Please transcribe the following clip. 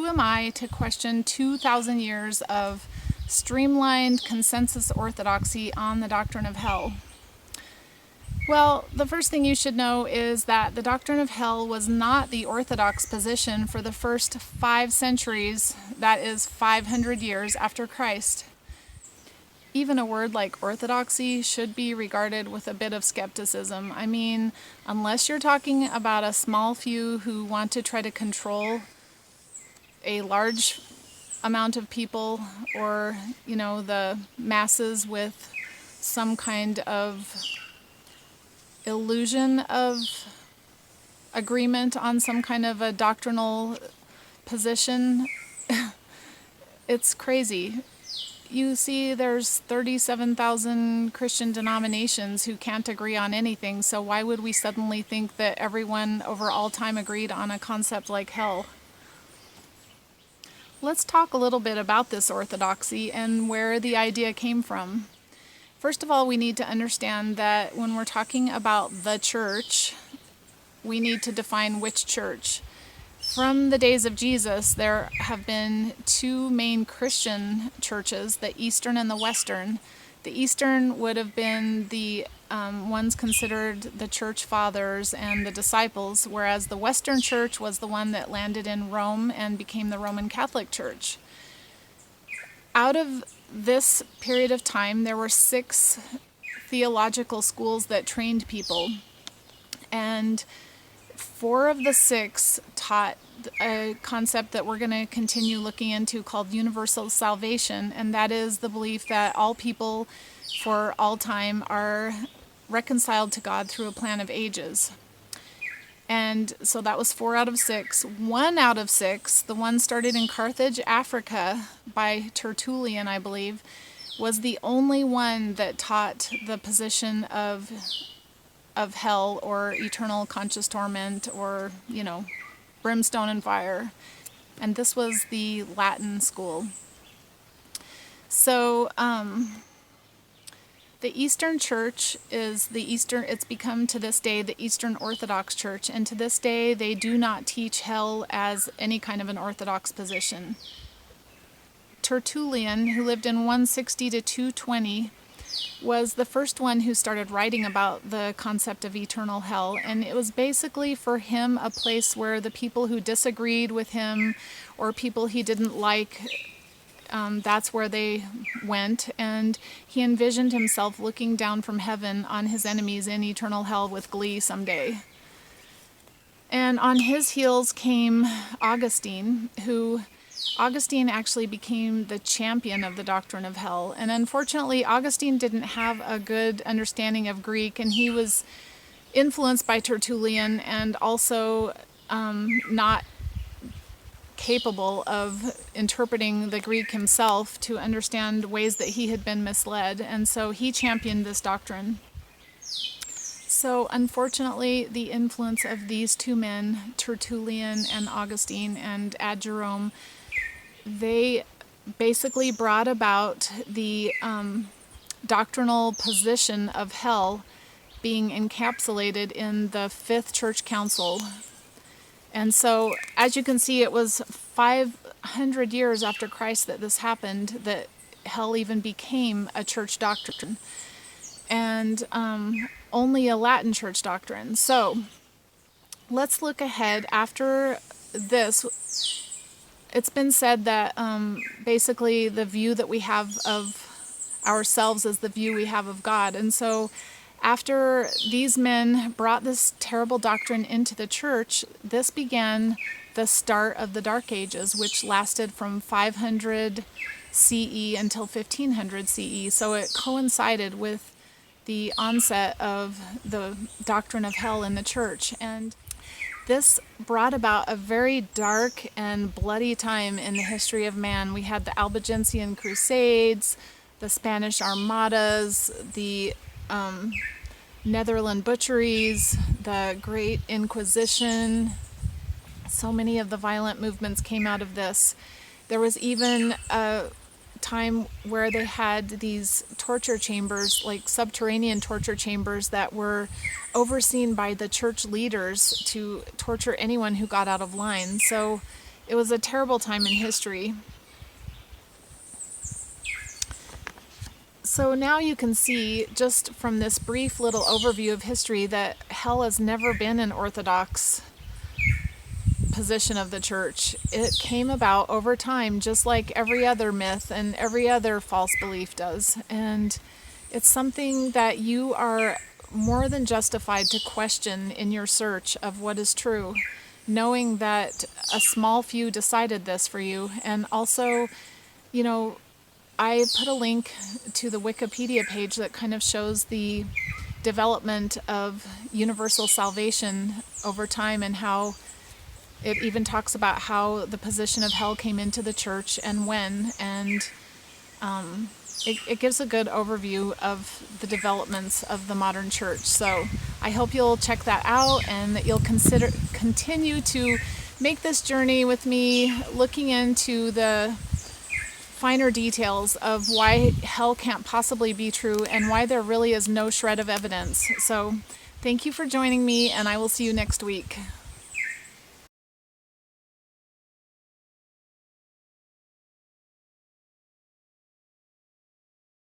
am I to question 2,000 years of streamlined consensus orthodoxy on the doctrine of hell? Well, the first thing you should know is that the doctrine of hell was not the orthodox position for the first 5 centuries, that is 500 years after Christ. Even a word like orthodoxy should be regarded with a bit of skepticism. I mean, unless you're talking about a small few who want to try to control a large amount of people, or, the masses with some kind of illusion of agreement on some kind of a doctrinal position, it's crazy. You see, there's 37,000 Christian denominations who can't agree on anything, so why would we suddenly think that everyone over all time agreed on a concept like hell? Let's talk a little bit about this orthodoxy and where the idea came from. First of all, we need to understand that when we're talking about the church, we need to define which church. From the days of Jesus, there have been 2 main Christian churches, the Eastern and the Western. The Eastern would have been the ones considered the church fathers and the disciples, whereas the Western church was the one that landed in Rome and became the Roman Catholic Church. Out of this period of time, there were 6 theological schools that trained people, and 4 of the 6 taught a concept that we're going to continue looking into called universal salvation, and that is the belief that all people for all time are reconciled to God through a plan of ages. And so that was 4 out of 6. 1 out of 6, the one started in Carthage, Africa, by Tertullian, I believe, was the only one that taught the position of hell or eternal conscious torment or, brimstone and fire. And this was the Latin school. So, the Eastern Church it's become to this day the Eastern Orthodox Church, and to this day they do not teach hell as any kind of an orthodox position. Tertullian, who lived in 160 to 220, was the first one who started writing about the concept of eternal hell, and it was basically for him a place where the people who disagreed with him or people he didn't like, that's where they went, and he envisioned himself looking down from heaven on his enemies in eternal hell with glee someday. And on his heels came Augustine, Augustine actually became the champion of the doctrine of hell. And unfortunately, Augustine didn't have a good understanding of Greek, and he was influenced by Tertullian and also not capable of interpreting the Greek himself to understand ways that he had been misled, and so he championed this doctrine. So unfortunately, the influence of these 2 men, Tertullian and Augustine, and Ad Jerome, they basically brought about the doctrinal position of hell being encapsulated in the 5th Church Council. And so, as you can see, it was 500 years after Christ that this happened, that hell even became a church doctrine, and only a Latin church doctrine. So, let's look ahead. After this, it's been said that basically the view that we have of ourselves is the view we have of God. And so after these men brought this terrible doctrine into the church, this began the start of the Dark Ages, which lasted from 500 CE until 1500 CE. So it coincided with the onset of the doctrine of hell in the church. And this brought about a very dark and bloody time in the history of man. We had the Albigensian Crusades, the Spanish Armadas, the Netherland butcheries, the Great Inquisition. So many of the violent movements came out of this. There was even a time where they had these torture chambers, like subterranean torture chambers, that were overseen by the church leaders to torture anyone who got out of line. So it was a terrible time in history. So now you can see, just from this brief little overview of history, that hell has never been an orthodox position of the church. It came about over time, just like every other myth and every other false belief does. And it's something that you are more than justified to question in your search of what is true, knowing that a small few decided this for you. And also, you know, I put a link to the Wikipedia page that kind of shows the development of universal salvation over time, and how it even talks about how the position of hell came into the church and when, and it gives a good overview of the developments of the modern church. So I hope you'll check that out, and that you'll continue to make this journey with me, looking into the finer details of why hell can't possibly be true and why there really is no shred of evidence. So thank you for joining me, and I will see you next week.